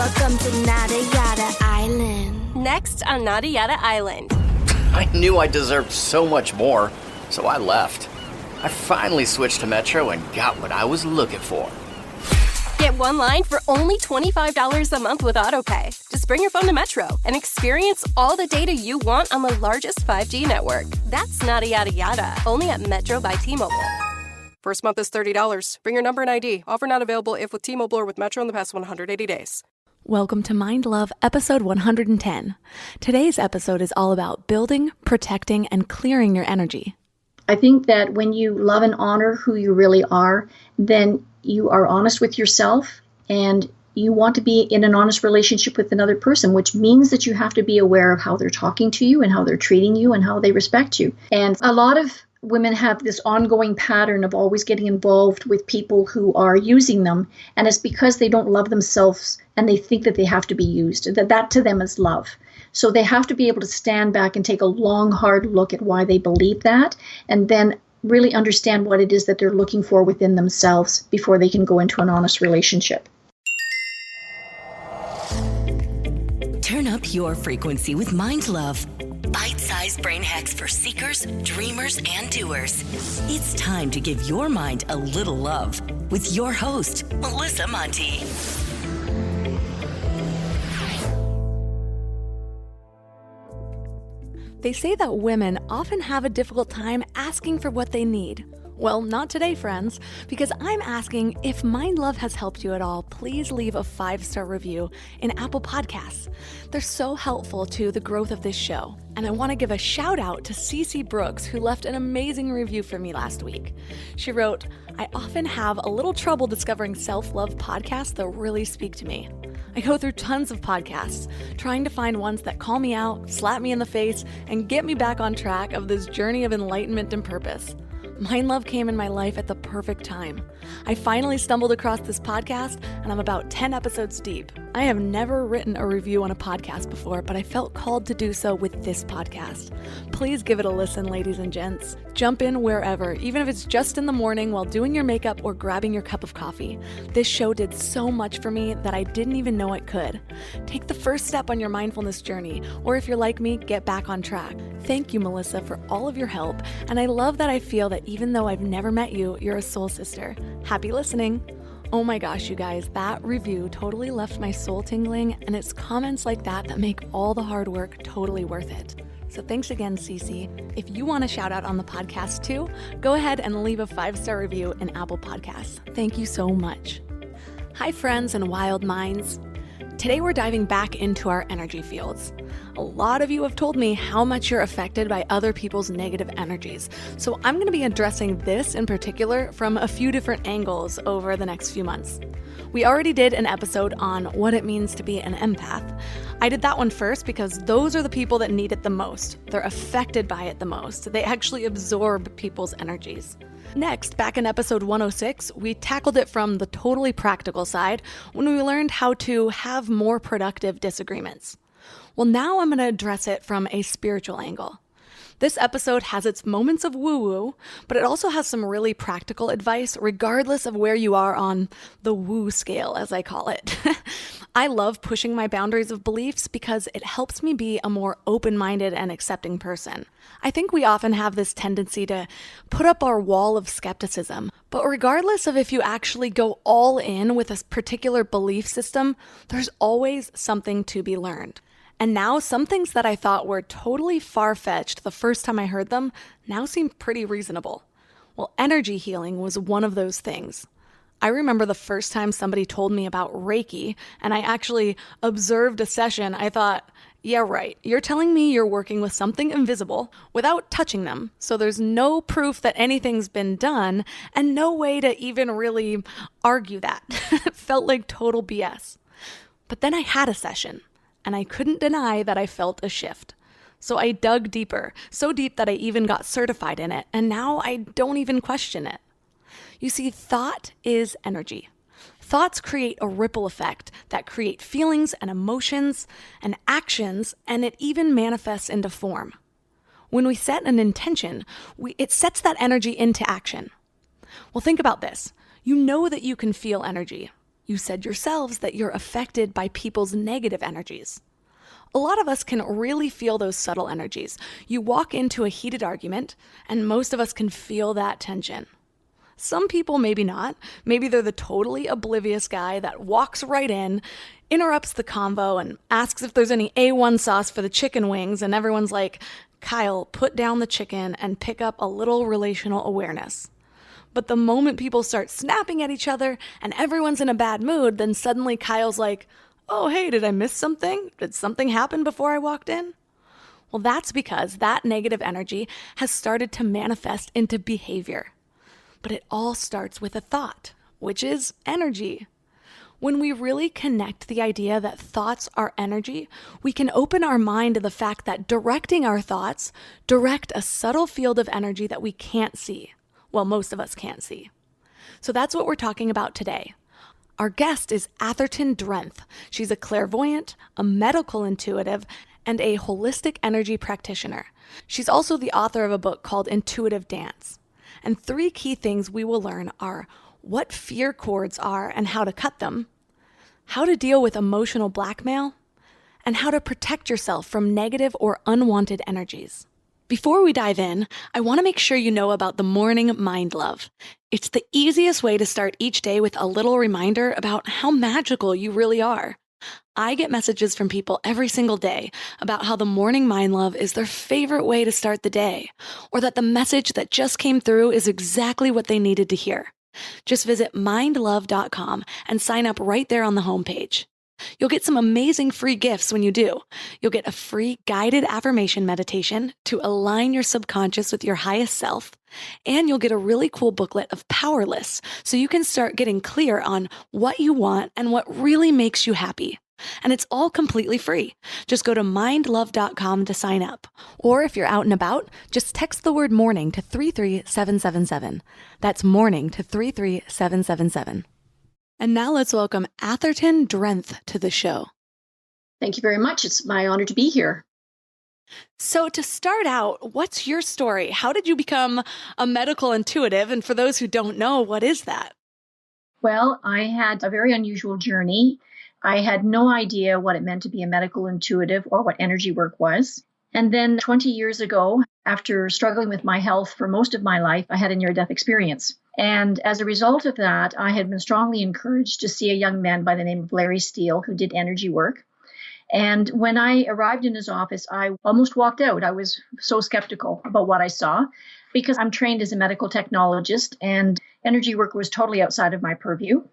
Welcome to Nada Yada Island. Next on Nada Yada Island. I knew I deserved so much more, so I left. I finally switched to Metro and got what I was looking for. Get one line for only $25 a month with AutoPay. Just bring your phone to Metro and experience all the data you want on the largest 5G network. That's Nada Yada Yada, only at Metro by T-Mobile. First month is $30. Bring your number and ID. Offer not available if with T-Mobile or with Metro in the past 180 days. Welcome to Mind Love, episode 110. Today's episode is all about building, protecting, and clearing your energy. I think that when you love and honor who you really are, then you are honest with yourself and you want to be in an honest relationship with another person, which means that you have to be aware of how they're talking to you and how they're treating you and how they respect you. And a lot of women have this ongoing pattern of always getting involved with people who are using them. And it's because they don't love themselves and they think that they have to be used, that to them is love. So they have to be able to stand back and take a long, hard look at why they believe that, and then really understand what it is that they're looking for within themselves before they can go into an honest relationship. Turn up your frequency with Mind Love. Bite-sized brain hacks for seekers, dreamers, and doers. It's time to give your mind a little love with your host, Melissa Monti. They say that women often have a difficult time asking for what they need. Well, not today, friends, because I'm asking if Mind Love has helped you at all, please leave a 5-star review in Apple Podcasts. They're so helpful to the growth of this show. And I want to give a shout out to Cece Brooks, who left an amazing review for me last week. She wrote, "I often have a little trouble discovering self-love podcasts that really speak to me. I go through tons of podcasts, trying to find ones that call me out, slap me in the face, and get me back on track of this journey of enlightenment and purpose. Mind Love came in my life at the perfect time. I finally stumbled across this podcast, and I'm about 10 episodes deep. I have never written a review on a podcast before, but I felt called to do so with this podcast. Please give it a listen, ladies and gents. Jump in wherever, even if it's just in the morning while doing your makeup or grabbing your cup of coffee. This show did so much for me that I didn't even know it could. Take the first step on your mindfulness journey, or if you're like me, get back on track. Thank you, Melissa, for all of your help, and I love that I feel that even though I've never met you, you're a soul sister. Happy listening." Oh my gosh, you guys, that review totally left my soul tingling, and it's comments like that that make all the hard work totally worth it. So thanks again, Cece. If you want a shout out on the podcast too, go ahead and leave a 5-star review in Apple Podcasts. Thank you so much. Hi, friends and wild minds. Today we're diving back into our energy fields. A lot of you have told me how much you're affected by other people's negative energies, so I'm going to be addressing this in particular from a few different angles over the next few months. We already did an episode on what it means to be an empath. I did that one first because those are the people that need it the most. They're affected by it the most. They actually absorb people's energies. Next, back in episode 106, we tackled it from the totally practical side when we learned how to have more productive disagreements. Well, now I'm going to address it from a spiritual angle. This episode has its moments of woo-woo, but it also has some really practical advice regardless of where you are on the woo scale, as I call it. I love pushing my boundaries of beliefs because it helps me be a more open-minded and accepting person. I think we often have this tendency to put up our wall of skepticism, but regardless of if you actually go all in with a particular belief system, there's always something to be learned. And now some things that I thought were totally far-fetched the first time I heard them now seem pretty reasonable. Well, energy healing was one of those things. I remember the first time somebody told me about Reiki, and I actually observed a session. I thought, yeah, right. You're telling me you're working with something invisible without touching them, so there's no proof that anything's been done and no way to even really argue that. It felt like total BS. But then I had a session, and I couldn't deny that I felt a shift. So I dug deeper, so deep that I even got certified in it, and now I don't even question it. You see, thought is energy. Thoughts create a ripple effect that create feelings and emotions and actions, and it even manifests into form. When we set an intention, it sets that energy into action. Well, think about this. You know that you can feel energy. You said yourselves that you're affected by people's negative energies. A lot of us can really feel those subtle energies. You walk into a heated argument, and most of us can feel that tension. Some people maybe not. Maybe they're the totally oblivious guy that walks right in, interrupts the convo, and asks if there's any A1 sauce for the chicken wings, and everyone's like, Kyle, put down the chicken and pick up a little relational awareness. But the moment people start snapping at each other and everyone's in a bad mood, then suddenly Kyle's like, oh, hey, did I miss something? Did something happen before I walked in? Well, that's because that negative energy has started to manifest into behavior. But it all starts with a thought, which is energy. When we really connect the idea that thoughts are energy, we can open our mind to the fact that directing our thoughts direct a subtle field of energy that we can't see. Well, most of us can't see. So that's what we're talking about today. Our guest is Atherton Drenth. She's a clairvoyant, a medical intuitive, and a holistic energy practitioner. She's also the author of a book called Intuitive Dance. And 3 key things we will learn are what fear cords are and how to cut them, how to deal with emotional blackmail, and how to protect yourself from negative or unwanted energies. Before we dive in, I want to make sure you know about the Morning Mind Love. It's the easiest way to start each day with a little reminder about how magical you really are. I get messages from people every single day about how the Morning Mind Love is their favorite way to start the day, or that the message that just came through is exactly what they needed to hear. Just visit mindlove.com and sign up right there on the homepage. You'll get some amazing free gifts when you do. You'll get a free guided affirmation meditation to align your subconscious with your highest self, and you'll get a really cool booklet of Powerless so you can start getting clear on what you want and what really makes you happy. And it's all completely free. Just go to mindlove.com to sign up. Or if you're out and about, just text the word morning to 33777. That's morning to 33777. And now let's welcome Atherton Drenth to the show. Thank you very much. It's my honor to be here. So to start out, what's your story? How did you become a medical intuitive? And for those who don't know, what is that? Well, I had a very unusual journey. I had no idea what it meant to be a medical intuitive or what energy work was. And then 20 years ago, after struggling with my health for most of my life, I had a near-death experience. And as a result of that, I had been strongly encouraged to see a young man by the name of Larry Steele who did energy work. And when I arrived in his office, I almost walked out. I was so skeptical about what I saw because I'm trained as a medical technologist and energy work was totally outside of my purview.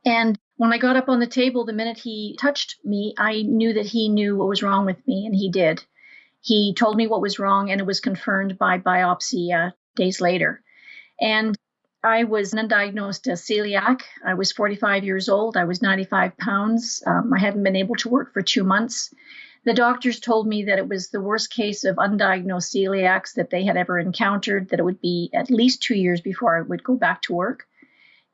And when I got up on the table, the minute he touched me, I knew that he knew what was wrong with me, and he did. He told me what was wrong, and it was confirmed by biopsy days later. And I was undiagnosed celiac. I was 45 years old. I was 95 pounds. I hadn't been able to work for 2 months. The doctors told me that it was the worst case of undiagnosed celiacs that they had ever encountered, that it would be at least 2 years before I would go back to work.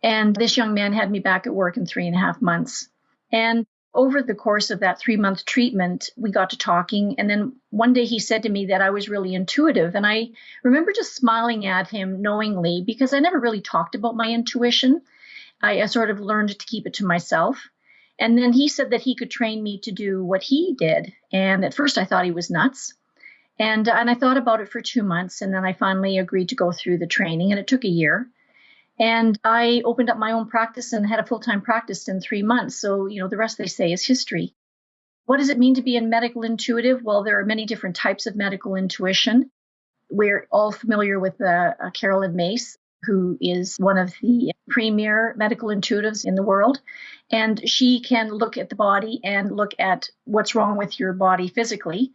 And this young man had me back at work in 3.5 months. And over the course of that 3-month treatment, we got to talking. And then one day he said to me that I was really intuitive. And I remember just smiling at him knowingly because I never really talked about my intuition. I sort of learned to keep it to myself. And then he said that he could train me to do what he did. And at first I thought he was nuts. And I thought about it for 2 months. And then I finally agreed to go through the training. And it took a year. And I opened up my own practice and had a full-time practice in 3 months. So, the rest they say is history. What does it mean to be a medical intuitive? Well, there are many different types of medical intuition. We're all familiar with Carolyn Mace, who is one of the premier medical intuitives in the world. And she can look at the body and look at what's wrong with your body physically.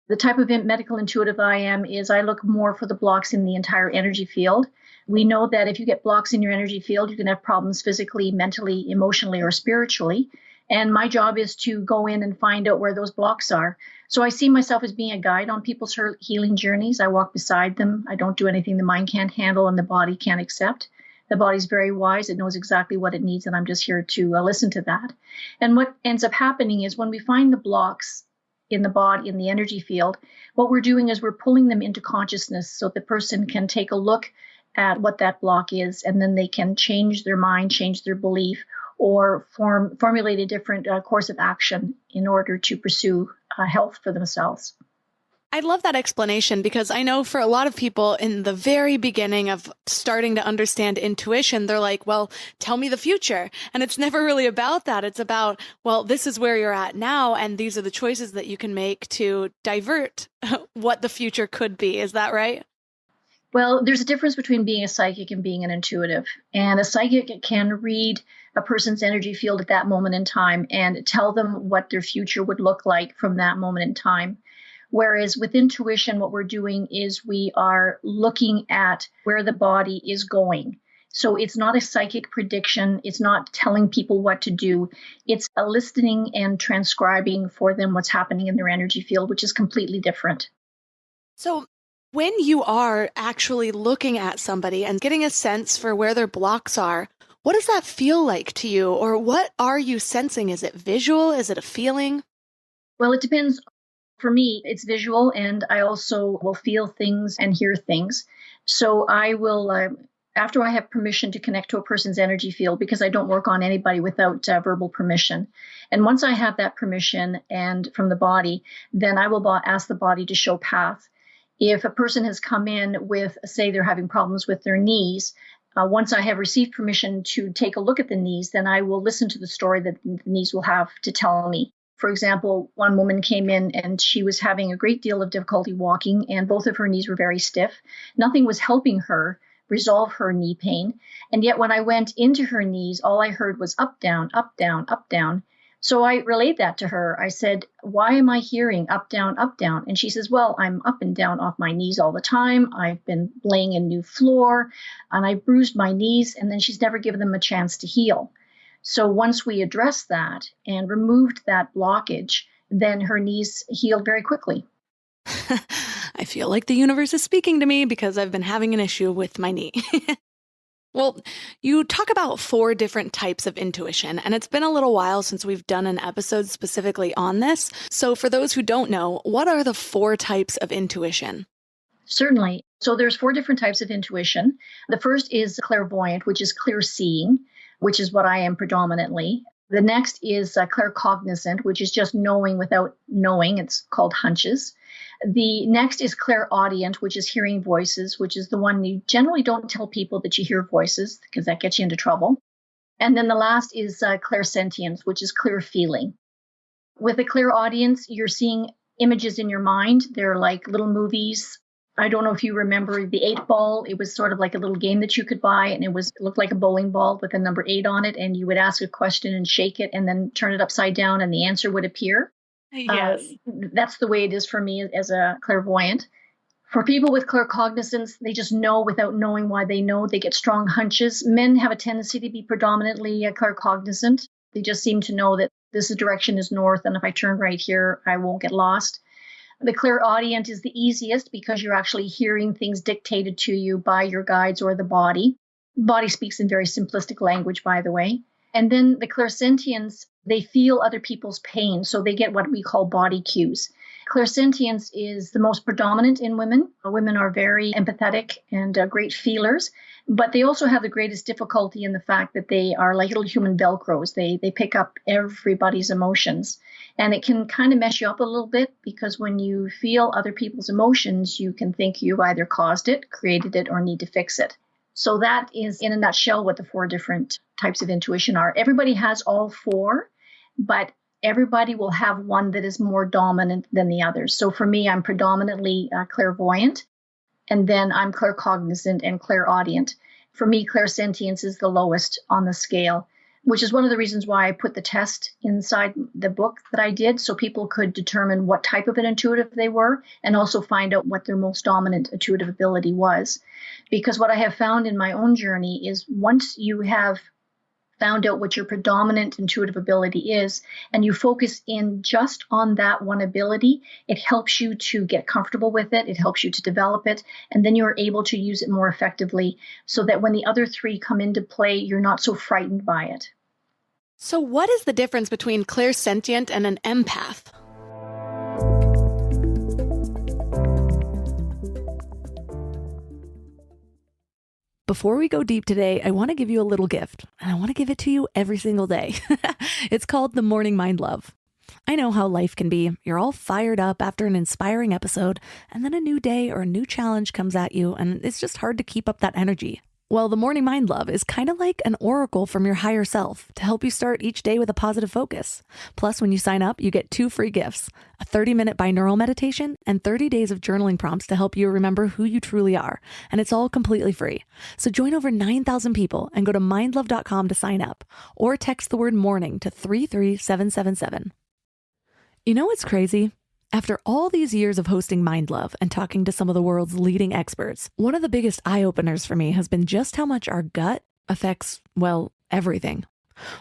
The type of medical intuitive I am is I look more for the blocks in the entire energy field. We know that if you get blocks in your energy field, you can have problems physically, mentally, emotionally, or spiritually. And my job is to go in and find out where those blocks are. So I see myself as being a guide on people's healing journeys. I walk beside them. I don't do anything the mind can't handle and the body can't accept. The body's very wise. It knows exactly what it needs, and I'm just here to listen to that. And what ends up happening is when we find the blocks in the body, in the energy field, what we're doing is we're pulling them into consciousness so the person can take a look at what that block is, and then they can change their mind, change their belief, or formulate a different course of action in order to pursue health for themselves. I love that explanation because I know for a lot of people in the very beginning of starting to understand intuition, they're like, well, tell me the future. And it's never really about that. It's about, well, this is where you're at now, and these are the choices that you can make to divert what the future could be. Is that right? Well, there's a difference between being a psychic and being an intuitive. And a psychic can read a person's energy field at that moment in time and tell them what their future would look like from that moment in time. Whereas with intuition, what we're doing is we are looking at where the body is going. So it's not a psychic prediction. It's not telling people what to do. It's a listening and transcribing for them what's happening in their energy field, which is completely different. So when you are actually looking at somebody and getting a sense for where their blocks are, what does that feel like to you? Or what are you sensing? Is it visual? Is it a feeling? Well, it depends. For me, it's visual, and I also will feel things and hear things. So I will, after I have permission to connect to a person's energy field, because I don't work on anybody without verbal permission. And once I have that permission and from the body, then I will ask the body to show path. If a person has come in with, say, they're having problems with their knees, once I have received permission to take a look at the knees, then I will listen to the story that the knees will have to tell me. For example, one woman came in and she was having a great deal of difficulty walking, and both of her knees were very stiff. Nothing was helping her resolve her knee pain. And yet when I went into her knees, all I heard was up, down, up, down, up, down. So I relayed that to her. I said, why am I hearing up, down, up, down? And she says, well, I'm up and down off my knees all the time. I've been laying in new floor and I bruised my knees. And then she's never given them a chance to heal. So once we addressed that and removed that blockage, then her knees healed very quickly. I feel like the universe is speaking to me because I've been having an issue with my knee. Well, you talk about 4 different types of intuition, and it's been a little while since we've done an episode specifically on this. So for those who don't know, what are the 4 types of intuition? Certainly. So there's 4 different types of intuition. The first is clairvoyant, which is clear seeing, which is what I am predominantly. The next is claircognizant, which is just knowing without knowing. It's called hunches. The next is clairaudient, which is hearing voices, which is the one you generally don't tell people that you hear voices because that gets you into trouble. And then the last is clairsentience, which is clear feeling. With a clairaudience, you're seeing images in your mind. They're like little movies. I don't know if you remember the 8-ball. It was sort of like a little game that you could buy, and it looked like a bowling ball with a number 8 on it, and you would ask a question and shake it and then turn it upside down and the answer would appear. Yes. That's the way it is for me as a clairvoyant. For people with claircognizance, they just know without knowing why they know. They get strong hunches. Men have a tendency to be predominantly claircognizant. They just seem to know that this direction is north, and if I turn right here, I won't get lost. The clairaudient is the easiest because you're actually hearing things dictated to you by your guides or the body. The body speaks in very simplistic language, by the way. And then the clairsentience, they feel other people's pain, so they get what we call body cues. Clairsentience is the most predominant in women. Women are very empathetic and great feelers, but they also have the greatest difficulty in the fact that they are like little human Velcros. They pick up everybody's emotions. And it can kind of mess you up a little bit because when you feel other people's emotions, you can think you've either caused it, created it, or need to fix it. So that is, in a nutshell, what the 4 different types of intuition are. Everybody has all 4, but everybody will have one that is more dominant than the others. So for me, I'm predominantly clairvoyant, and then I'm claircognizant and clairaudient. For me, clairsentience is the lowest on the scale, which is one of the reasons why I put the test inside the book that I did, so people could determine what type of an intuitive they were and also find out what their most dominant intuitive ability was. Because what I have found in my own journey is once you have found out what your predominant intuitive ability is and you focus in just on that one ability, it helps you to get comfortable with it, it helps you to develop it, and then you're able to use it more effectively so that when the other 3 come into play, you're not so frightened by it. So what is the difference between clairsentient and an empath? before we go deep today, I want to give you a little gift, and I want to give it to you every single day. It's called the Morning Mind Love. I know how life can be. You're all fired up after an inspiring episode, and then a new day or a new challenge comes at you, and it's just hard to keep up that energy. Well, the Morning Mind Love is kind of like an oracle from your higher self to help you start each day with a positive focus. Plus, when you sign up, you get 2 free gifts, a 30-minute binaural meditation and 30 days of journaling prompts to help you remember who you truly are. And it's all completely free. So join over 9,000 people and go to mindlove.com to sign up or text the word morning to 33777. You know what's crazy? After all these years of hosting Mind Love and talking to some of the world's leading experts, one of the biggest eye-openers for me has been just how much our gut affects, well, everything.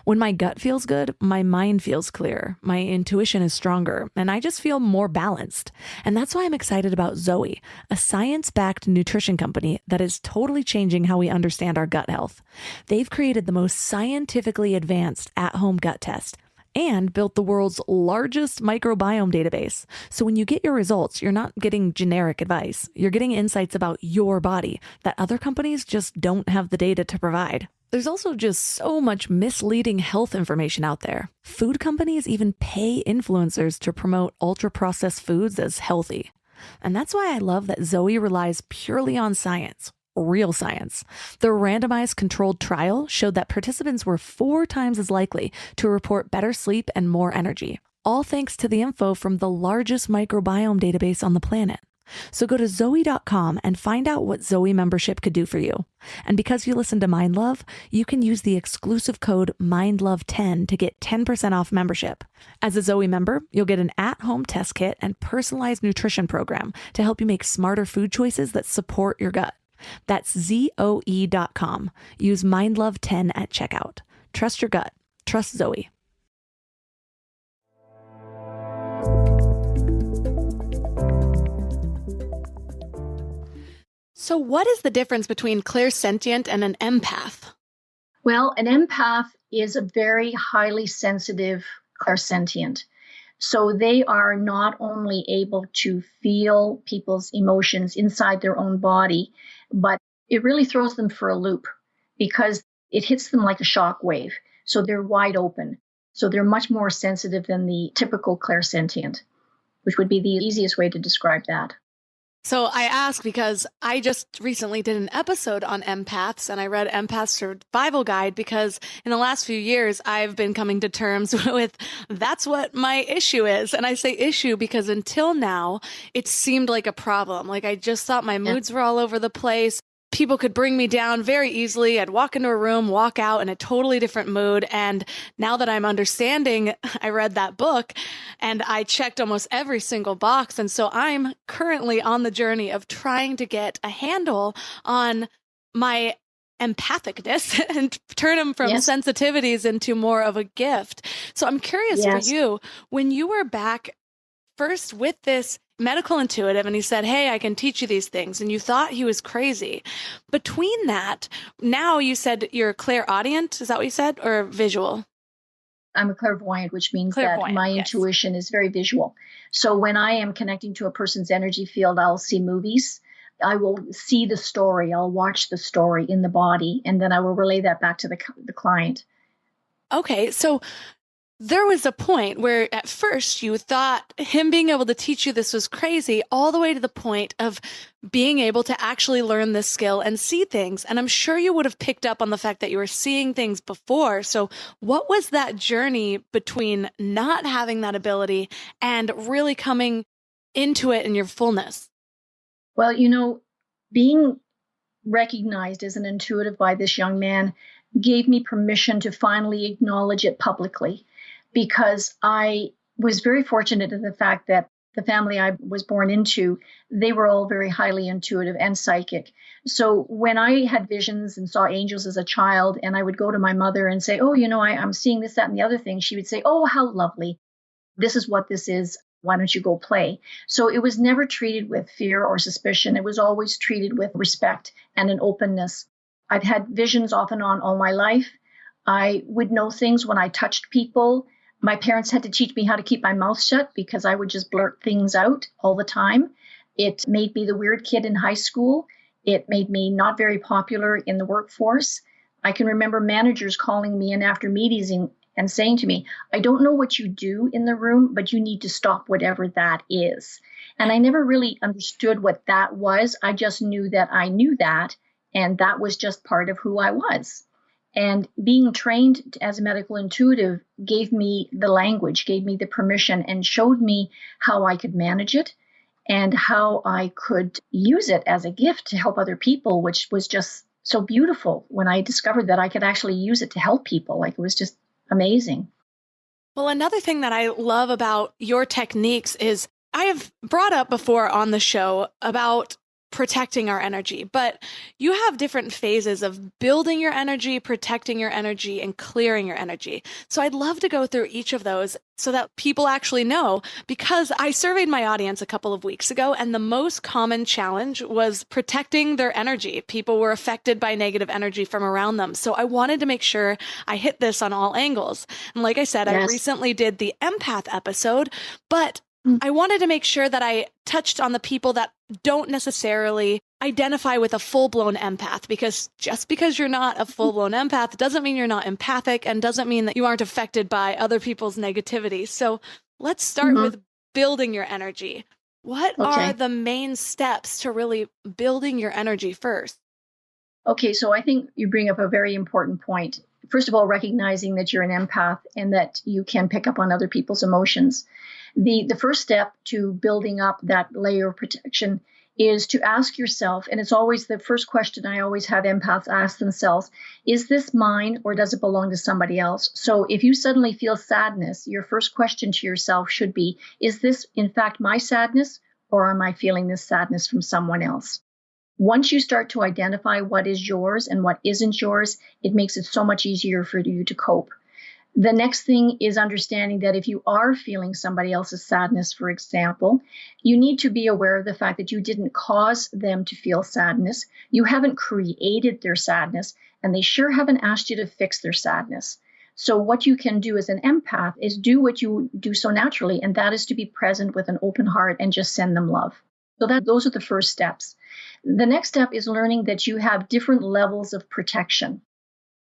When my gut feels good, my mind feels clear, my intuition is stronger, and I just feel more balanced. And that's why I'm excited about Zoe, a science-backed nutrition company that is totally changing how we understand our gut health. They've created the most scientifically advanced at-home gut test and built the world's largest microbiome database. So when you get your results, you're not getting generic advice. You're getting insights about your body that other companies just don't have the data to provide. There's also just so much misleading health information out there. Food companies even pay influencers to promote ultra-processed foods as healthy. And that's why I love that Zoe relies purely on science. Real science. Their randomized controlled trial showed that participants were 4 times as likely to report better sleep and more energy, all thanks to the info from the largest microbiome database on the planet. So go to Zoe.com and find out what Zoe membership could do for you. And because you listen to Mind Love, you can use the exclusive code MINDLOVE10 to get 10% off membership. As a Zoe member, you'll get an at-home test kit and personalized nutrition program to help you make smarter food choices that support your gut. That's Zoe.com. Use MindLove10 at checkout. Trust your gut. Trust Zoe. So what is the difference between clairsentient and an empath? Well, an empath is a very highly sensitive clairsentient. So they are not only able to feel people's emotions inside their own body, but it really throws them for a loop because it hits them like a shock wave. So they're wide open. So they're much more sensitive than the typical clairsentient, which would be the easiest way to describe that. So I ask because I just recently did an episode on empaths, and I read Empath Survival Guide because in the last few years, I've been coming to terms with that's what my issue is. And I say issue because until now, it seemed like a problem. Like I just thought my moods were all over the place. People could bring me down very easily. I'd walk into a room, walk out in a totally different mood. And now that I'm understanding, I read that book and I checked almost every single box. And so I'm currently on the journey of trying to get a handle on my empathicness and turn them from sensitivities into more of a gift. So I'm curious for you, when you were back first with this medical intuitive and he said, hey, I can teach you these things, and you thought he was crazy. Between that, now you said you're clairaudient, is that what you said, or visual? I'm a clairvoyant, which means that my intuition is very visual. So when I am connecting to a person's energy field, I'll see movies. I will see the story. I'll watch the story in the body, and then I will relay that back to the client. Okay, so there was a point where at first you thought him being able to teach you this was crazy, all the way to the point of being able to actually learn this skill and see things. And I'm sure you would have picked up on the fact that you were seeing things before. So what was that journey between not having that ability and really coming into it in your fullness? Well, being recognized as an intuitive by this young man gave me permission to finally acknowledge it publicly, because I was very fortunate in the fact that the family I was born into, they were all very highly intuitive and psychic. So when I had visions and saw angels as a child, and I would go to my mother and say, oh, I'm seeing this, that, and the other thing, she would say, oh, how lovely. This is what this is. Why don't you go play? So it was never treated with fear or suspicion. It was always treated with respect and an openness. I've had visions off and on all my life. I would know things when I touched people. My parents had to teach me how to keep my mouth shut because I would just blurt things out all the time. It made me the weird kid in high school. It made me not very popular in the workforce. I can remember managers calling me in after meetings and saying to me, I don't know what you do in the room, but you need to stop whatever that is. And I never really understood what that was. I just knew that I knew that, and that was just part of who I was. And being trained as a medical intuitive gave me the language, gave me the permission, and showed me how I could manage it and how I could use it as a gift to help other people, which was just so beautiful when I discovered that I could actually use it to help people. Like, it was just amazing. Well, another thing that I love about your techniques is I have brought up before on the show about protecting our energy, but you have different phases of building your energy, protecting your energy, and clearing your energy. So I'd love to go through each of those so that people actually know, because I surveyed my audience a couple of weeks ago, and the most common challenge was protecting their energy. People were affected by negative energy from around them. So I wanted to make sure I hit this on all angles. And like I said, Yes. I recently did the empath episode, but I wanted to make sure that I touched on the people that don't necessarily identify with a full-blown empath, because just because you're not a full-blown empath doesn't mean you're not empathic and doesn't mean that you aren't affected by other people's negativity. So let's start with building your energy. What are the main steps to really building your energy first? Okay, so I think you bring up a very important point. First of all, recognizing that you're an empath and that you can pick up on other people's emotions. The first step to building up that layer of protection is to ask yourself, and it's always the first question I always have empaths ask themselves, is this mine or does it belong to somebody else? So if you suddenly feel sadness, your first question to yourself should be, is this in fact my sadness, or am I feeling this sadness from someone else? Once you start to identify what is yours and what isn't yours, it makes it so much easier for you to cope. The next thing is understanding that if you are feeling somebody else's sadness, for example, you need to be aware of the fact that you didn't cause them to feel sadness. You haven't created their sadness, and they sure haven't asked you to fix their sadness. So what you can do as an empath is do what you do so naturally, and that is to be present with an open heart and just send them love. So those are the first steps. The next step is learning that you have different levels of protection.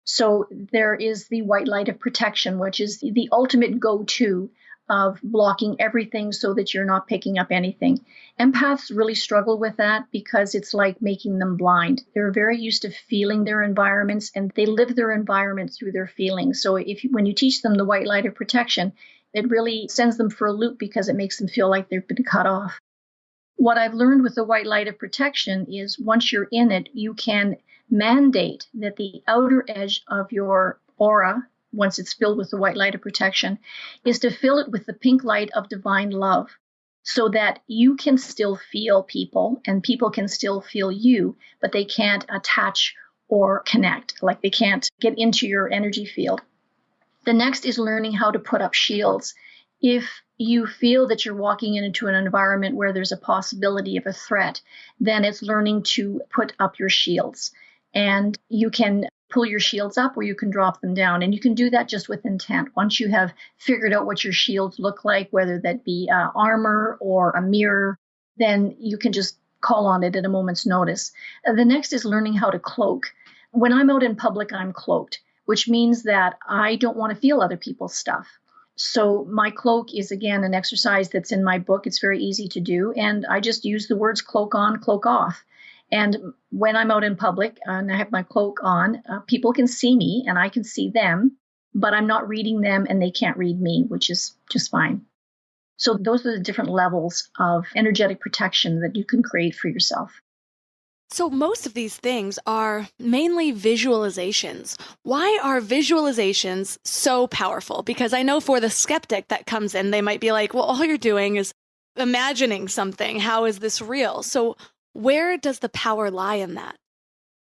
So there is the white light of protection, which is the ultimate go-to of blocking everything so that you're not picking up anything. Empaths really struggle with that because it's like making them blind. They're very used to feeling their environments, and they live their environment through their feelings. So when you teach them the white light of protection, it really sends them for a loop because it makes them feel like they've been cut off. What I've learned with the white light of protection is once you're in it, you can mandate that the outer edge of your aura, once it's filled with the white light of protection, is to fill it with the pink light of divine love, so that you can still feel people and people can still feel you, but they can't attach or connect, like they can't get into your energy field. The next is learning how to put up shields. If you feel that you're walking into an environment where there's a possibility of a threat, then it's learning to put up your shields. And you can pull your shields up or you can drop them down. And you can do that just with intent. Once you have figured out what your shields look like, whether that be armor or a mirror, then you can just call on it at a moment's notice. The next is learning how to cloak. When I'm out in public, I'm cloaked, which means that I don't want to feel other people's stuff. So my cloak is, again, an exercise that's in my book. It's very easy to do. And I just use the words cloak on, cloak off. And when I'm out in public and I have my cloak on, people can see me and I can see them, but I'm not reading them and they can't read me, which is just fine. So those are the different levels of energetic protection that you can create for yourself. So most of these things are mainly visualizations. Why are visualizations so powerful? Because I know for the skeptic that comes in, they might be like, well, all you're doing is imagining something. How is this real? So where does the power lie in that?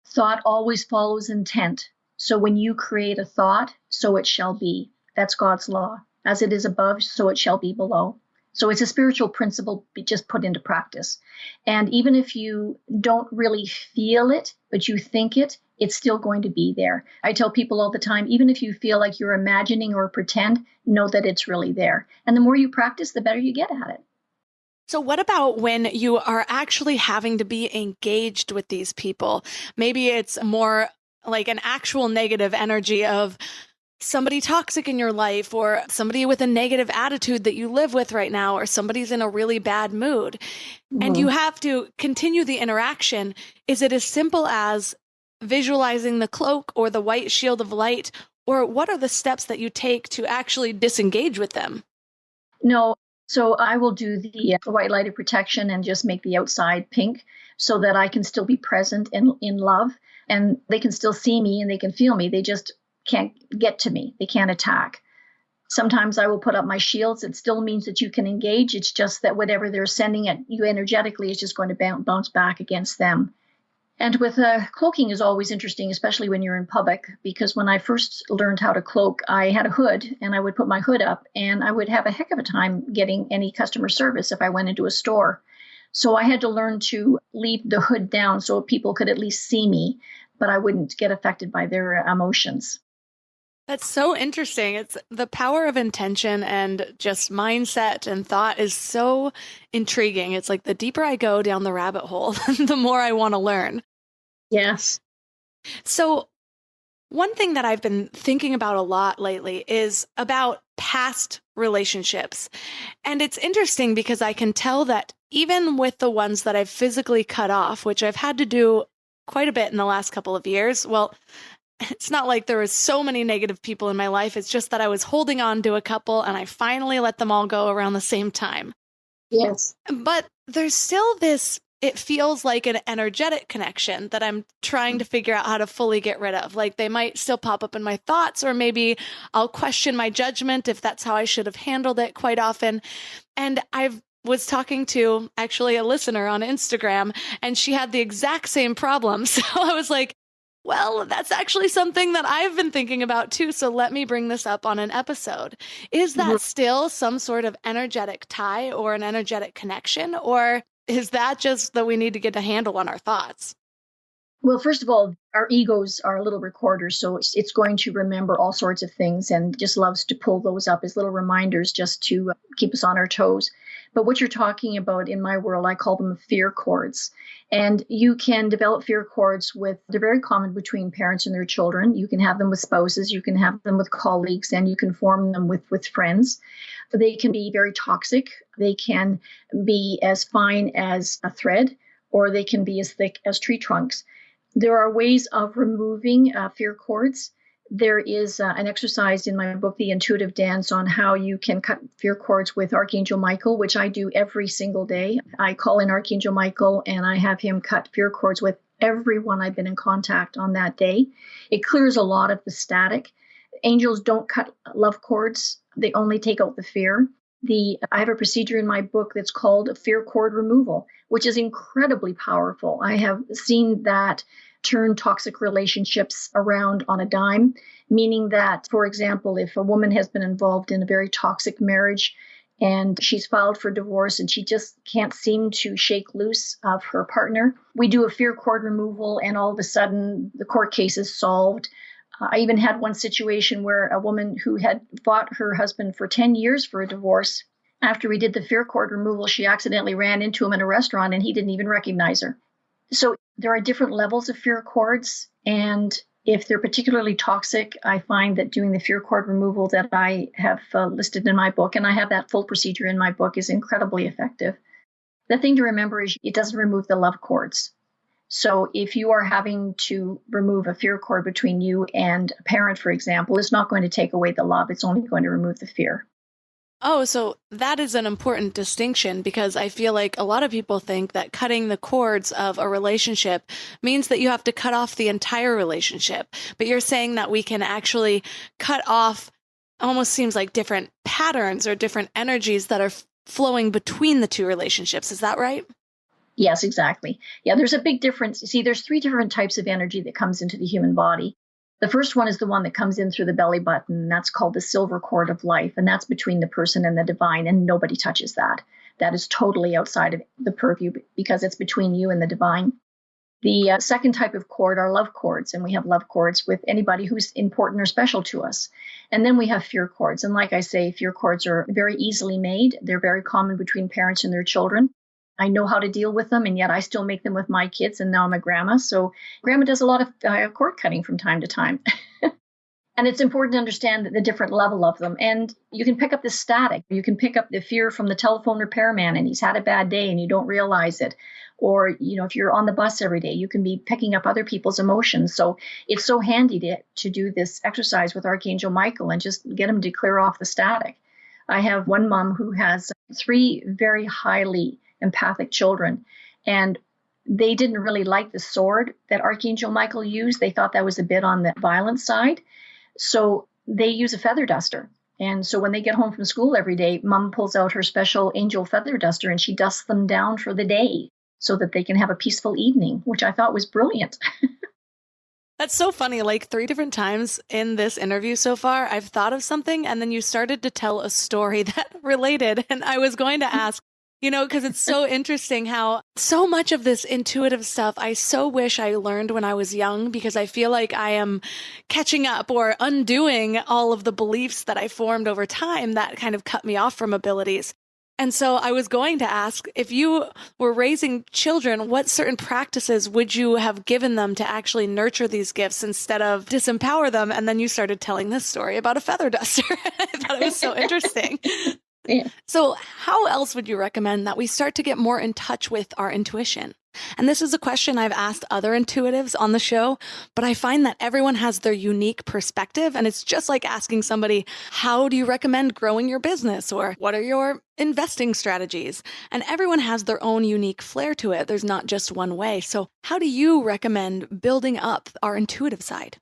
Thought always follows intent. So when you create a thought, so it shall be. That's God's law. As it is above, so it shall be below. So it's a spiritual principle just put into practice. And even if you don't really feel it, but you think it, it's still going to be there. I tell people all the time, even if you feel like you're imagining or pretend, know that it's really there. And the more you practice, the better you get at it. So what about when you are actually having to be engaged with these people? Maybe it's more like an actual negative energy of somebody toxic in your life, or somebody with a negative attitude that you live with right now, or somebody's in a really bad mood. And you have to continue the interaction. Is it as simple as visualizing the cloak or the white shield of light? Or what are the steps that you take to actually disengage with them? No. So I will do the white light of protection and just make the outside pink so that I can still be present in love, and they can still see me and they can feel me. They just can't get to me. They can't attack. Sometimes I will put up my shields. It still means that you can engage. It's just that whatever they're sending at you energetically is just going to bounce back against them. And with cloaking is always interesting, especially when you're in public, because when I first learned how to cloak, I had a hood and I would put my hood up and I would have a heck of a time getting any customer service if I went into a store. So I had to learn to leave the hood down so people could at least see me, but I wouldn't get affected by their emotions. That's so interesting. It's the power of intention and just mindset and thought is so intriguing. It's like the deeper I go down the rabbit hole, the more I want to learn. Yes. So one thing that I've been thinking about a lot lately is about past relationships. And it's interesting because I can tell that even with the ones that I've physically cut off, which I've had to do quite a bit in the last couple of years, well, it's not like there was so many negative people in my life. It's just that I was holding on to a couple and I finally let them all go around the same time. Yes. But there's still this, it feels like an energetic connection that I'm trying to figure out how to fully get rid of. Like they might still pop up in my thoughts, or maybe I'll question my judgment if that's how I should have handled it quite often. And I was talking to actually a listener on Instagram, and she had the exact same problem. So I was like, well, that's actually something that I've been thinking about too, so let me bring this up on an episode. Is that still some sort of energetic tie or an energetic connection, or is that just that we need to get a handle on our thoughts? Well, first of all, our egos are little recorders, so it's going to remember all sorts of things and just loves to pull those up as little reminders just to keep us on our toes. But what you're talking about in my world, I call them fear cords. And you can develop fear cords they're very common between parents and their children. You can have them with spouses, you can have them with colleagues, and you can form them with friends. They can be very toxic. They can be as fine as a thread, or they can be as thick as tree trunks. There are ways of removing fear cords. There is an exercise in my book, The Intuitive Dance, on how you can cut fear cords with Archangel Michael, which I do every single day. I call in Archangel Michael and I have him cut fear cords with everyone I've been in contact on that day. It clears a lot of the static. Angels don't cut love cords. They only take out the fear. I have a procedure in my book that's called fear cord removal, which is incredibly powerful. I have seen that turn toxic relationships around on a dime, meaning that, for example, if a woman has been involved in a very toxic marriage and she's filed for divorce and she just can't seem to shake loose of her partner, we do a fear cord removal and all of a sudden the court case is solved. I even had one situation where a woman who had fought her husband for 10 years for a divorce, after we did the fear cord removal, she accidentally ran into him in a restaurant and he didn't even recognize her. So there are different levels of fear cords, and if they're particularly toxic, I find that doing the fear cord removal that I have listed in my book, and I have that full procedure in my book, is incredibly effective. The thing to remember is it doesn't remove the love cords. So if you are having to remove a fear cord between you and a parent, for example, it's not going to take away the love. It's only going to remove the fear. Oh, so that is an important distinction, because I feel like a lot of people think that cutting the cords of a relationship means that you have to cut off the entire relationship. But you're saying that we can actually cut off, almost seems like different patterns or different energies that are flowing between the two relationships. Is that right? Yes, exactly. Yeah, there's a big difference. You see, there's 3 different types of energy that comes into the human body. The first one is the one that comes in through the belly button. That's called the silver cord of life. And that's between the person and the divine. And nobody touches that. That is totally outside of the purview because it's between you and the divine. The second type of cord are love cords, and we have love cords with anybody who's important or special to us. And then we have fear cords. And like I say, fear cords are very easily made. They're very common between parents and their children. I know how to deal with them, and yet I still make them with my kids, and now I'm a grandma. So grandma does a lot of cord cutting from time to time. And it's important to understand the different level of them. And you can pick up the static. You can pick up the fear from the telephone repairman, and he's had a bad day and you don't realize it. Or, if you're on the bus every day, you can be picking up other people's emotions. So it's so handy to do this exercise with Archangel Michael and just get him to clear off the static. I have one mom who has 3 very highly empathic children, and they didn't really like the sword that Archangel Michael used. They thought that was a bit on the violent side. So they use a feather duster. And so when they get home from school every day, mom pulls out her special angel feather duster and she dusts them down for the day so that they can have a peaceful evening, which I thought was brilliant. That's so funny. Like 3 different times in this interview so far, I've thought of something and then you started to tell a story that related. And I was going to ask, because it's so interesting how so much of this intuitive stuff, I so wish I learned when I was young, because I feel like I am catching up or undoing all of the beliefs that I formed over time that kind of cut me off from abilities. And so I was going to ask, if you were raising children, what certain practices would you have given them to actually nurture these gifts instead of disempower them? And then you started telling this story about a feather duster. I thought it was so interesting. Yeah. So how else would you recommend that we start to get more in touch with our intuition? And this is a question I've asked other intuitives on the show, but I find that everyone has their unique perspective. And it's just like asking somebody, how do you recommend growing your business? Or what are your investing strategies? And everyone has their own unique flair to it. There's not just one way. So how do you recommend building up our intuitive side?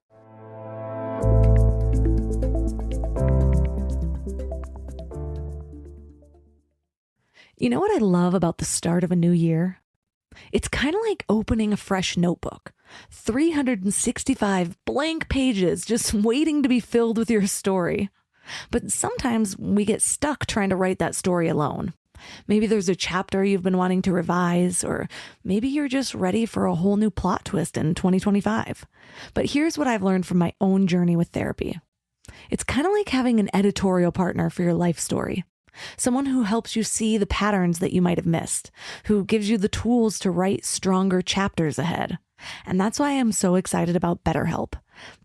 You know what I love about the start of a new year? It's kind of like opening a fresh notebook. 365 blank pages just waiting to be filled with your story. But sometimes we get stuck trying to write that story alone. Maybe there's a chapter you've been wanting to revise, or maybe you're just ready for a whole new plot twist in 2025. But here's what I've learned from my own journey with therapy. It's kind of like having an editorial partner for your life story. Someone who helps you see the patterns that you might have missed, who gives you the tools to write stronger chapters ahead. And that's why I'm so excited about BetterHelp.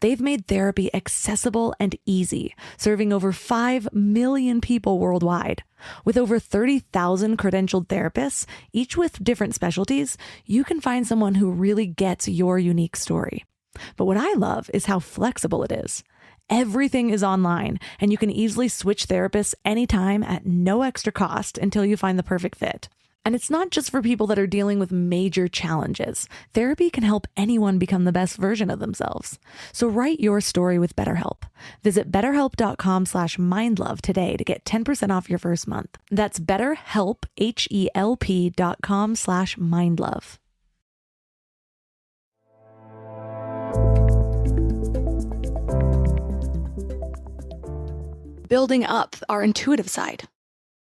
They've made therapy accessible and easy, serving over 5 million people worldwide. With over 30,000 credentialed therapists, each with different specialties, you can find someone who really gets your unique story. But what I love is how flexible it is. Everything is online, and you can easily switch therapists anytime at no extra cost until you find the perfect fit. And it's not just for people that are dealing with major challenges. Therapy can help anyone become the best version of themselves. So write your story with BetterHelp. Visit betterhelp.com/mindlove today to get 10% off your first month. That's BetterHelp, HELP.com/mindlove. Building up our intuitive side.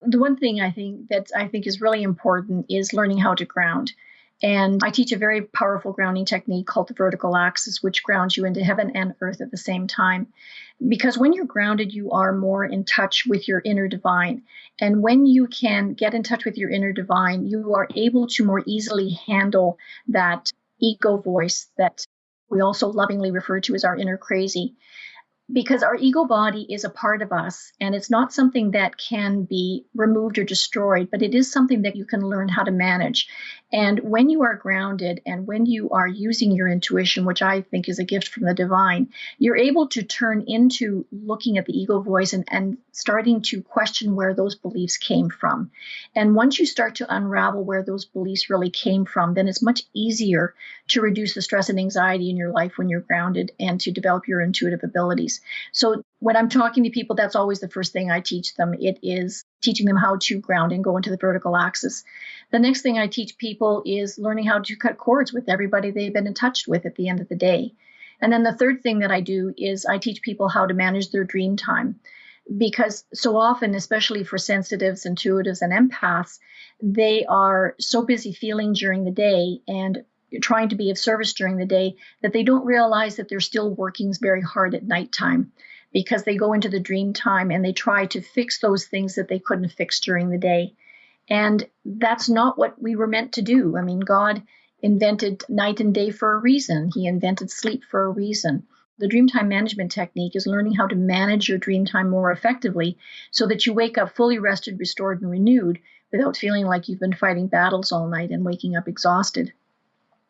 The one thing I think is really important is learning how to ground. And I teach a very powerful grounding technique called the vertical axis, which grounds you into heaven and earth at the same time. Because when you're grounded, you are more in touch with your inner divine. And when you can get in touch with your inner divine, you are able to more easily handle that ego voice that we also lovingly refer to as our inner crazy. Because our ego body is a part of us, and it's not something that can be removed or destroyed, but it is something that you can learn how to manage. And when you are grounded and when you are using your intuition, which I think is a gift from the divine, you're able to turn into looking at the ego voice and starting to question where those beliefs came from. And once you start to unravel where those beliefs really came from, then it's much easier to reduce the stress and anxiety in your life when you're grounded and to develop your intuitive abilities. So when I'm talking to people, that's always the first thing I teach them. It is teaching them how to ground and go into the vertical axis. The next thing I teach people is learning how to cut cords with everybody they've been in touch with at the end of the day. And then the third thing that I do is I teach people how to manage their dream time. Because so often, especially for sensitives, intuitives, and empaths, they are so busy feeling during the day, and trying to be of service during the day, that they don't realize that they're still working very hard at nighttime, because they go into the dream time and they try to fix those things that they couldn't fix during the day. And that's not what we were meant to do. I mean, God invented night and day for a reason. He invented sleep for a reason. The dream time management technique is learning how to manage your dream time more effectively so that you wake up fully rested, restored, and renewed without feeling like you've been fighting battles all night and waking up exhausted.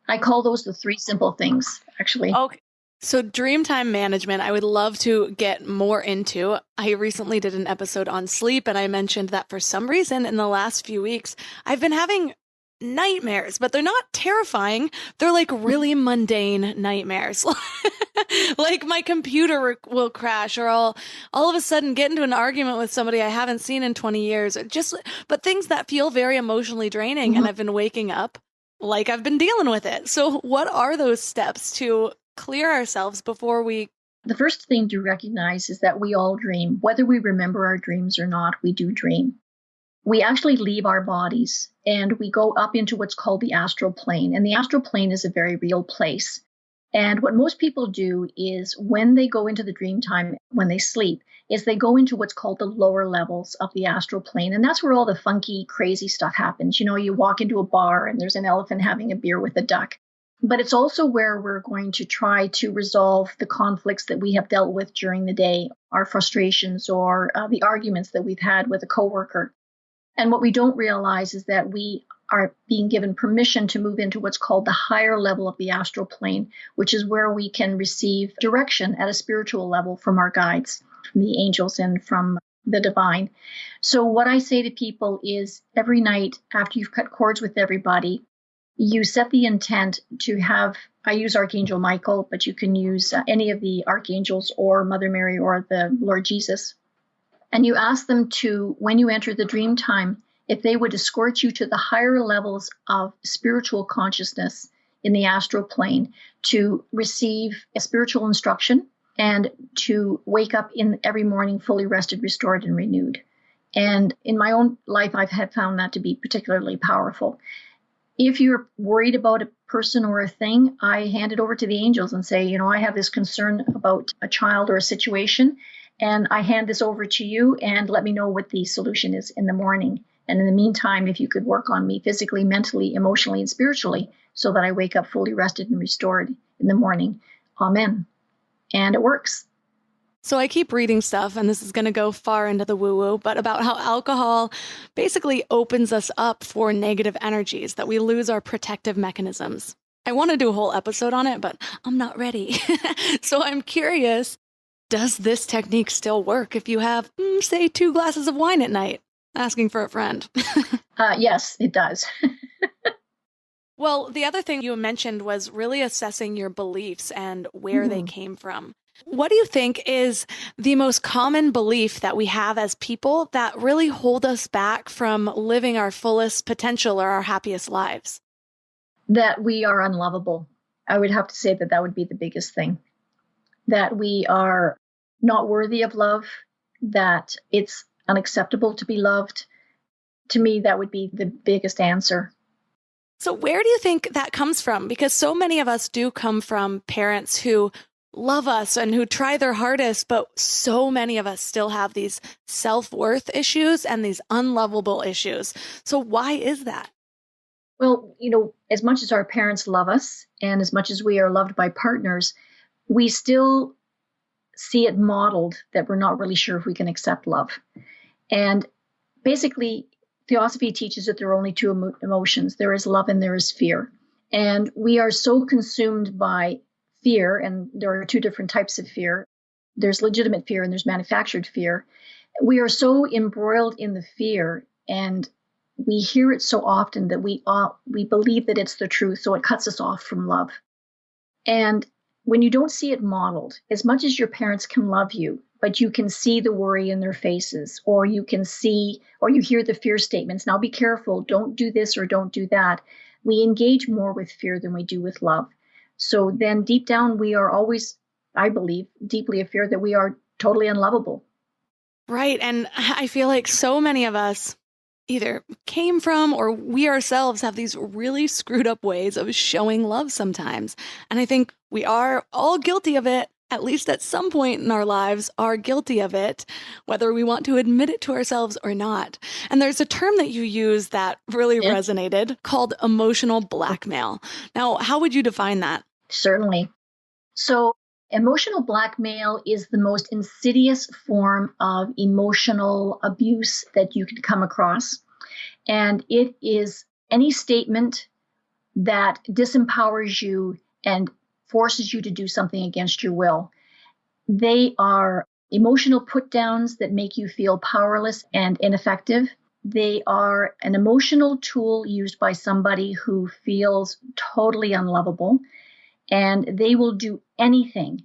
I call those the 3 simple things, actually. Okay. So dream time management, I would love to get more into. I recently did an episode on sleep, and I mentioned that for some reason in the last few weeks, I've been having nightmares, but they're not terrifying. They're like really mundane nightmares. Like my computer will crash, or I'll all of a sudden get into an argument with somebody I haven't seen in 20 years. But things that feel very emotionally draining, and I've been waking up like I've been dealing with it. So what are those steps to clear ourselves before we... The first thing to recognize is that we all dream. Whether we remember our dreams or not, we do dream. We actually leave our bodies and we go up into what's called the astral plane. And the astral plane is a very real place. And what most people do is when they go into the dream time, when they sleep, is they go into what's called the lower levels of the astral plane. And that's where all the funky, crazy stuff happens. You know, you walk into a bar and there's an elephant having a beer with a duck. But it's also where we're going to try to resolve the conflicts that we have dealt with during the day, our frustrations or the arguments that we've had with a coworker. And what we don't realize is that we are being given permission to move into what's called the higher level of the astral plane, which is where we can receive direction at a spiritual level from our guides, from the angels and from the divine. So what I say to people is every night after you've cut cords with everybody, you set the intent to have, I use Archangel Michael, but you can use any of the archangels or Mother Mary or the Lord Jesus. And you ask them to, when you enter the dream time, if they would escort you to the higher levels of spiritual consciousness in the astral plane to receive a spiritual instruction and to wake up in every morning fully rested, restored, and renewed. And in my own life, I've found that to be particularly powerful. If you're worried about a person or a thing, I hand it over to the angels and say, you know, I have this concern about a child or a situation, and I hand this over to you and let me know what the solution is in the morning. And in the meantime, if you could work on me physically, mentally, emotionally, and spiritually so that I wake up fully rested and restored in the morning. Amen. And it works. So I keep reading stuff, and this is going to go far into the woo-woo, but about how alcohol basically opens us up for negative energies, that we lose our protective mechanisms. I want to do a whole episode on it, but I'm not ready. So I'm curious, does this technique still work if you have, say, 2 glasses of wine at night? Asking for a friend. Yes, it does. Well, the other thing you mentioned was really assessing your beliefs and where they came from. What do you think is the most common belief that we have as people that really hold us back from living our fullest potential or our happiest lives? That we are unlovable. I would have to say that would be the biggest thing. That we are not worthy of love, that it's unacceptable to be loved. To me, that would be the biggest answer. So where do you think that comes from? Because so many of us do come from parents who love us and who try their hardest, but so many of us still have these self-worth issues and these unlovable issues. So why is that? Well, you know, as much as our parents love us and as much as we are loved by partners, we still see it modeled that we're not really sure if we can accept love. And basically, Theosophy teaches that there are only 2 emotions. There is love and there is fear. And we are so consumed by fear, and there are 2 different types of fear. There's legitimate fear and there's manufactured fear. We are so embroiled in the fear, and we hear it so often that we believe that it's the truth, so it cuts us off from love. And when you don't see it modeled, as much as your parents can love you, but you can see the worry in their faces, or you can see, or you hear the fear statements, now be careful, don't do this or don't do that. We engage more with fear than we do with love. So then deep down, we are always, I believe, deeply afraid that we are totally unlovable. Right. And I feel like so many of us either came from or we ourselves have these really screwed up ways of showing love sometimes. And I think we are all guilty of it, at least at some point in our lives, are guilty of it, whether we want to admit it to ourselves or not. And there's a term that you use that really resonated called emotional blackmail. Now, how would you define that? Certainly. So emotional blackmail is the most insidious form of emotional abuse that you can come across. And it is any statement that disempowers you and forces you to do something against your will. They are emotional put-downs that make you feel powerless and ineffective. They are an emotional tool used by somebody who feels totally unlovable, and they will do anything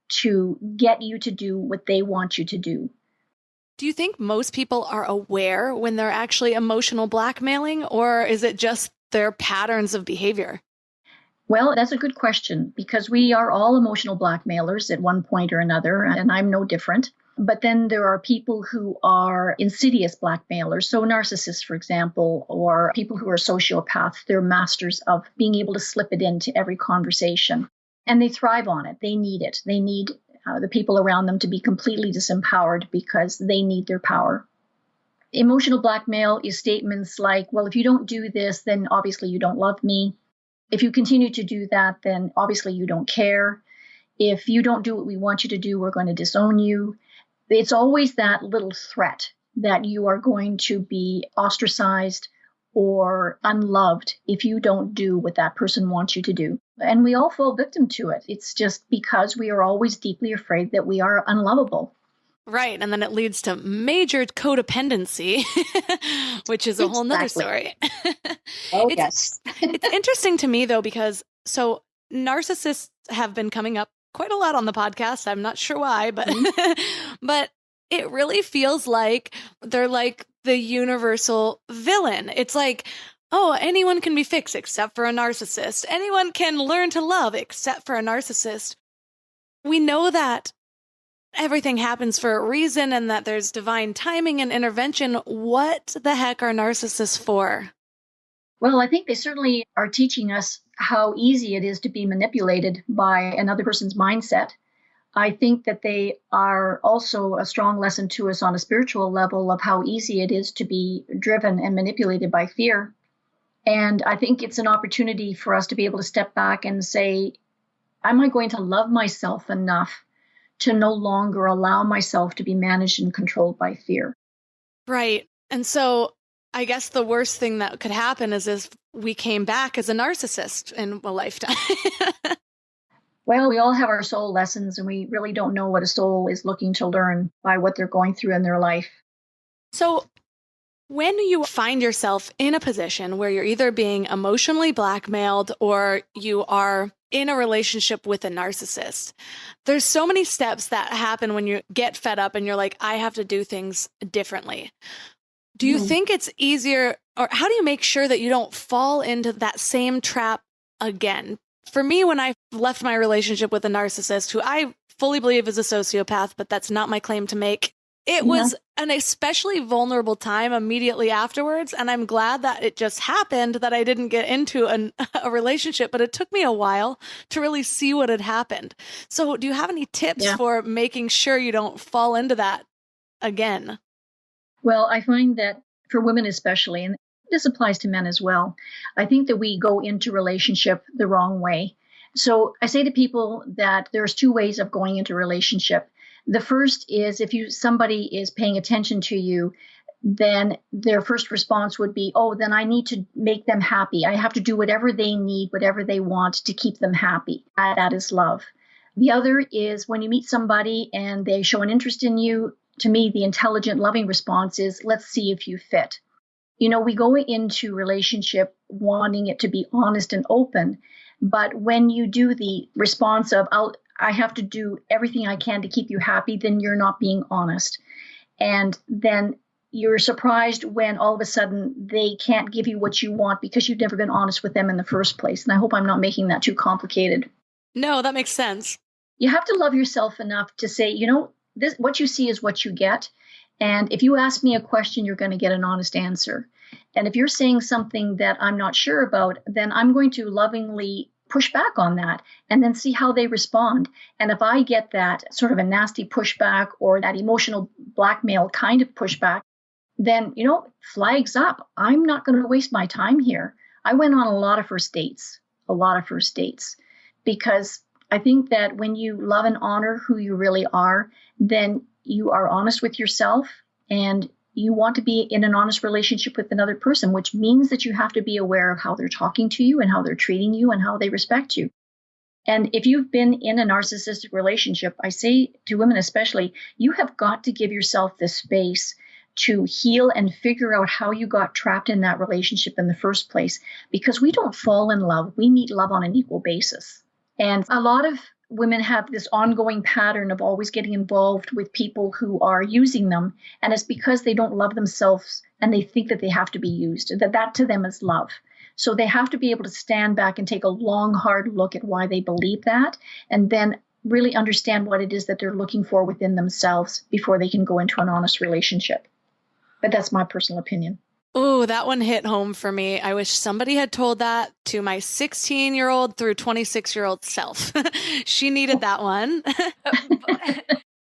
to get you to do what they want you to do. Do you think most people are aware when they're actually emotional blackmailing, or is it just their patterns of behavior? Well, that's a good question, because we are all emotional blackmailers at one point or another, and I'm no different. But then there are people who are insidious blackmailers. So narcissists, for example, or people who are sociopaths, they're masters of being able to slip it into every conversation. And they thrive on it. They need it. They need the people around them to be completely disempowered because they need their power. Emotional blackmail is statements like, well, if you don't do this, then obviously you don't love me. If you continue to do that, then obviously you don't care. If you don't do what we want you to do, we're going to disown you. It's always that little threat that you are going to be ostracized or unloved if you don't do what that person wants you to do. And we all fall victim to it. It's just because we are always deeply afraid that we are unlovable. Right. And then it leads to major codependency, which is a whole nother story. Yes. It's interesting to me, though, because so narcissists have been coming up quite a lot on the podcast. I'm not sure why, but but it really feels like they're like the universal villain. It's like, oh, anyone can be fixed except for a narcissist. Anyone can learn to love except for a narcissist. We know that everything happens for a reason and that there's divine timing and intervention. What the heck are narcissists for? Well, I think they certainly are teaching us how easy it is to be manipulated by another person's mindset. I think that they are also a strong lesson to us on a spiritual level of how easy it is to be driven and manipulated by fear. And I think it's an opportunity for us to be able to step back and say, am I going to love myself enough to no longer allow myself to be managed and controlled by fear? Right. And so I guess the worst thing that could happen is if we came back as a narcissist in a lifetime. Well, we all have our soul lessons, and we really don't know what a soul is looking to learn by what they're going through in their life. So when you find yourself in a position where you're either being emotionally blackmailed or you are in a relationship with a narcissist, there's so many steps that happen when you get fed up and you're like, I have to do things differently. Do you think it's easier, or how do you make sure that you don't fall into that same trap again? For me, when I left my relationship with a narcissist who I fully believe is a sociopath, but that's not my claim to make, it was an especially vulnerable time immediately afterwards. And I'm glad that it just happened, that I didn't get into a relationship, but it took me a while to really see what had happened. So do you have any tips for making sure you don't fall into that again? Well, I find that for women especially, and this applies to men as well, I think that we go into relationship the wrong way. So I say to people that there's two ways of going into a relationship. The first is if somebody is paying attention to you, then their first response would be, oh, then I need to make them happy. I have to do whatever they need, whatever they want to keep them happy. That is love. The other is when you meet somebody and they show an interest in you, to me, the intelligent, loving response is, let's see if you fit. You know, we go into relationship wanting it to be honest and open, but when you do the response of, I have to do everything I can to keep you happy, then you're not being honest. And then you're surprised when all of a sudden they can't give you what you want because you've never been honest with them in the first place. And I hope I'm not making that too complicated. No, that makes sense. You have to love yourself enough to say, you know, what you see is what you get. And if you ask me a question, you're going to get an honest answer. And if you're saying something that I'm not sure about, then I'm going to lovingly push back on that and then see how they respond. And if I get that sort of a nasty pushback or that emotional blackmail kind of pushback, then, flags up. I'm not going to waste my time here. I went on a lot of first dates, because I think that when you love and honor who you really are, then you are honest with yourself and you want to be in an honest relationship with another person, which means that you have to be aware of how they're talking to you and how they're treating you and how they respect you. And if you've been in a narcissistic relationship, I say to women especially, you have got to give yourself the space to heal and figure out how you got trapped in that relationship in the first place, because we don't fall in love. We meet love on an equal basis. And a lot of women have this ongoing pattern of always getting involved with people who are using them. And it's because they don't love themselves and they think that they have to be used, that to them is love. So they have to be able to stand back and take a long, hard look at why they believe that, and then really understand what it is that they're looking for within themselves before they can go into an honest relationship. But that's my personal opinion. Oh, that one hit home for me. I wish somebody had told that to my 16-year-old through 26-year-old self. She needed that one.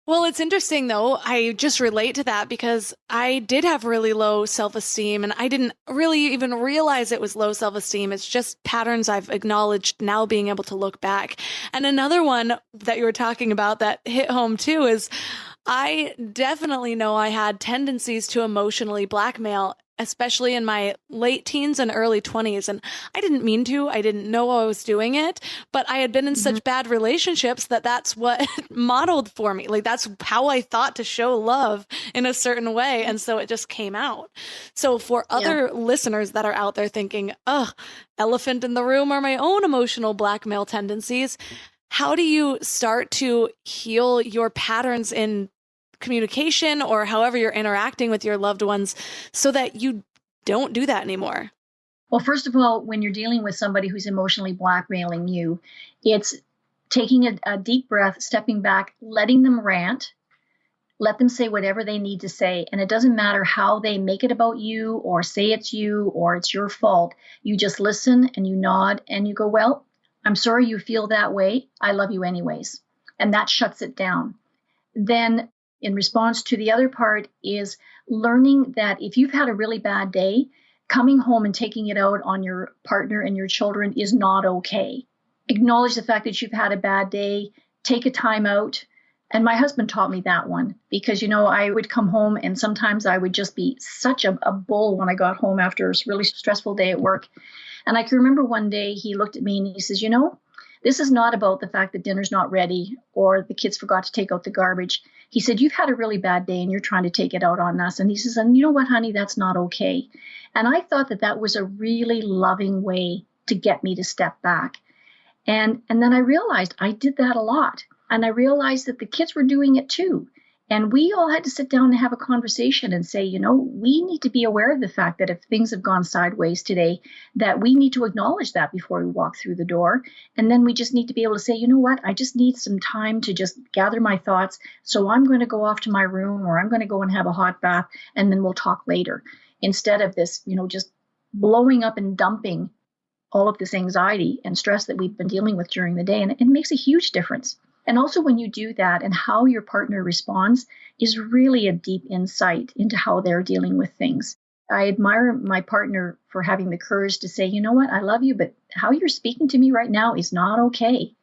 Well, it's interesting, though. I just relate to that because I did have really low self-esteem, and I didn't really even realize it was low self-esteem. It's just patterns I've acknowledged now, being able to look back. And another one that you were talking about that hit home, too, is I definitely know I had tendencies to emotionally blackmail, especially in my late teens and early 20s. And I didn't mean to. I didn't know I was doing it, but I had been in such bad relationships that's what modeled for me. Like, that's how I thought to show love in a certain way. And so it just came out. So for other listeners that are out there thinking, elephant in the room are my own emotional blackmail tendencies, how do you start to heal your patterns in communication or however you're interacting with your loved ones so that you don't do that anymore? Well, first of all, when you're dealing with somebody who's emotionally blackmailing you, it's taking a deep breath, stepping back, letting them rant, let them say whatever they need to say. And it doesn't matter how they make it about you or say it's you or it's your fault. You just listen and you nod and you go, well, I'm sorry you feel that way. I love you anyways. And that shuts it down. Then in response to the other part is learning that if you've had a really bad day, coming home and taking it out on your partner and your children is not okay. Acknowledge the fact that you've had a bad day, take a time out. And my husband taught me that one because, I would come home and sometimes I would just be such a bull when I got home after a really stressful day at work. And I can remember one day he looked at me and he says, this is not about the fact that dinner's not ready or the kids forgot to take out the garbage. He said, you've had a really bad day and you're trying to take it out on us. And he says, and you know what, honey, that's not okay. And I thought that was a really loving way to get me to step back. And then I realized I did that a lot. And I realized that the kids were doing it too. And we all had to sit down and have a conversation and say, we need to be aware of the fact that if things have gone sideways today, that we need to acknowledge that before we walk through the door. And then we just need to be able to say, you know what, I just need some time to just gather my thoughts. So I'm going to go off to my room or I'm going to go and have a hot bath and then we'll talk later. Instead of this, just blowing up and dumping all of this anxiety and stress that we've been dealing with during the day. And it makes a huge difference. And also when you do that and how your partner responds is really a deep insight into how they're dealing with things. I admire my partner for having the courage to say, you know what, I love you, but how you're speaking to me right now is not okay.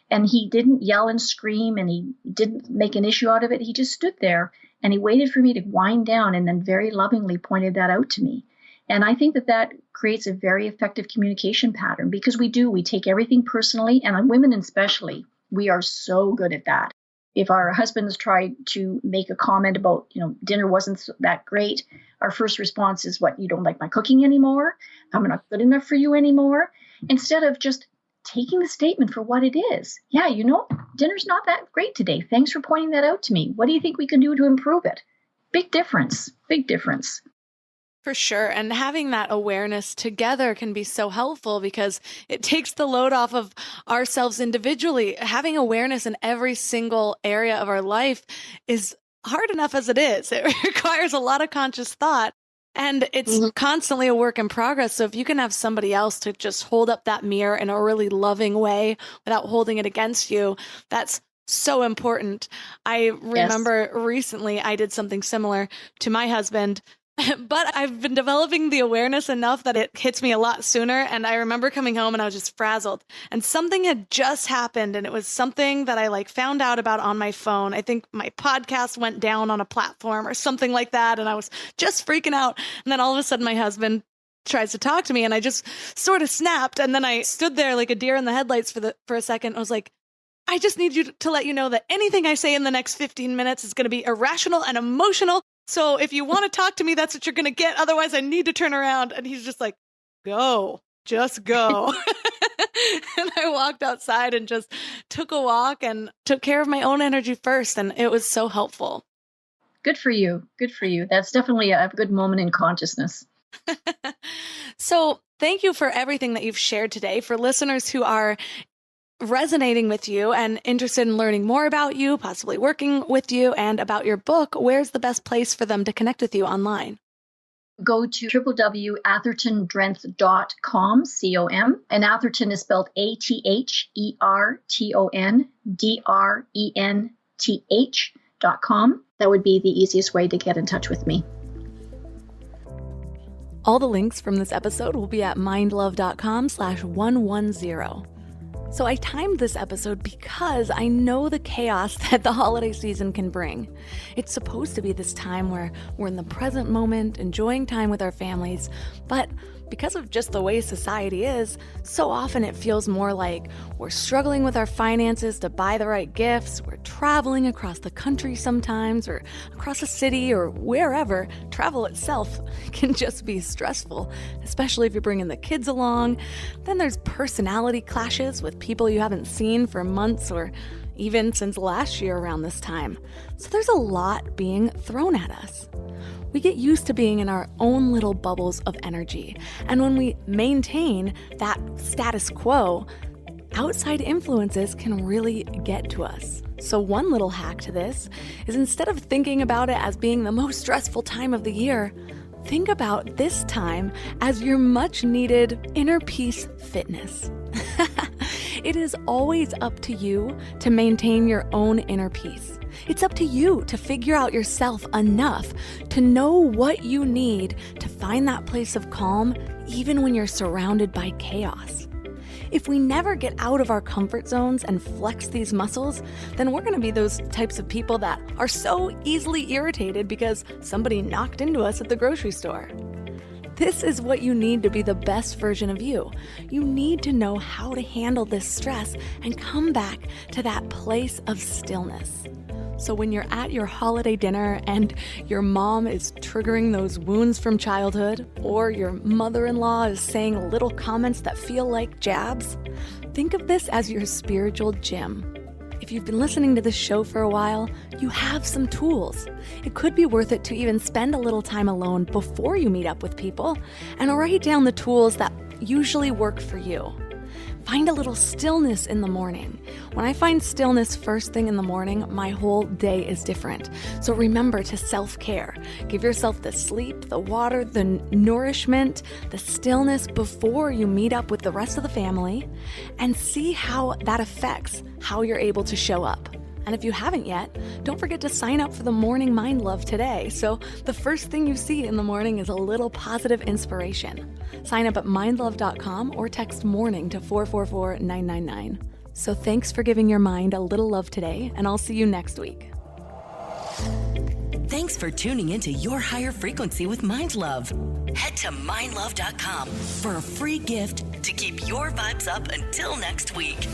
And he didn't yell and scream and he didn't make an issue out of it. He just stood there and he waited for me to wind down and then very lovingly pointed that out to me. And I think that creates a very effective communication pattern because we take everything personally, and women especially. We are so good at that. If our husbands try to make a comment about, dinner wasn't that great, our first response is, what, you don't like my cooking anymore? I'm not good enough for you anymore? Instead of just taking the statement for what it is. Yeah, dinner's not that great today. Thanks for pointing that out to me. What do you think we can do to improve it? Big difference. Big difference. For sure. And having that awareness together can be so helpful because it takes the load off of ourselves individually. Having awareness in every single area of our life is hard enough as it is. It requires a lot of conscious thought. And it's constantly a work in progress. So if you can have somebody else to just hold up that mirror in a really loving way without holding it against you, that's so important. I remember recently I did something similar to my husband, but I've been developing the awareness enough that it hits me a lot sooner. And I remember coming home and I was just frazzled, and something had just happened. And it was something that I found out about on my phone. I think my podcast went down on a platform or something like that. And I was just freaking out. And then all of a sudden my husband tries to talk to me and I just sort of snapped. And then I stood there like a deer in the headlights for a second. I was like, I just need you to let you know that anything I say in the next 15 minutes is going to be irrational and emotional. So if you want to talk to me, that's what you're going to get. Otherwise, I need to turn around. And he's just like, go, just go. And I walked outside and just took a walk and took care of my own energy first. And it was so helpful. Good for you. Good for you. That's definitely a good moment in consciousness. So thank you for everything that you've shared today. For listeners who are resonating with you and interested in learning more about you, possibly working with you, and about your book, where's the best place for them to connect with you online? Go to www.athertondrenth.com, C-O-M, and Atherton is spelled ATHERTONDRENTH.com. That would be the easiest way to get in touch with me. All the links from this episode will be at mindlove.com/110. So I timed this episode because I know the chaos that the holiday season can bring. It's supposed to be this time where we're in the present moment, enjoying time with our families, but because of just the way society is, so often it feels more like we're struggling with our finances to buy the right gifts, we're traveling across the country sometimes, or across a city, or wherever. Travel itself can just be stressful, especially if you're bringing the kids along. Then there's personality clashes with people you haven't seen for months or even since last year around this time. So there's a lot being thrown at us. We get used to being in our own little bubbles of energy. And when we maintain that status quo, outside influences can really get to us. So one little hack to this is, instead of thinking about it as being the most stressful time of the year, think about this time as your much needed inner peace fitness. It is always up to you to maintain your own inner peace. It's up to you to figure out yourself enough to know what you need to find that place of calm, even when you're surrounded by chaos. If we never get out of our comfort zones and flex these muscles, then we're going to be those types of people that are so easily irritated because somebody knocked into us at the grocery store. This is what you need to be the best version of you. You need to know how to handle this stress and come back to that place of stillness. So when you're at your holiday dinner and your mom is triggering those wounds from childhood, or your mother-in-law is saying little comments that feel like jabs, think of this as your spiritual gym. If you've been listening to this show for a while, you have some tools. It could be worth it to even spend a little time alone before you meet up with people and write down the tools that usually work for you. Find a little stillness in the morning. When I find stillness first thing in the morning, my whole day is different. So remember to self-care. Give yourself the sleep, the water, the nourishment, the stillness before you meet up with the rest of the family, and see how that affects how you're able to show up. And if you haven't yet, don't forget to sign up for the Morning Mind Love today. So the first thing you see in the morning is a little positive inspiration. Sign up at mindlove.com or text morning to 444-999. So thanks for giving your mind a little love today, and I'll see you next week. Thanks for tuning into Your Higher Frequency with Mind Love. Head to mindlove.com for a free gift to keep your vibes up until next week.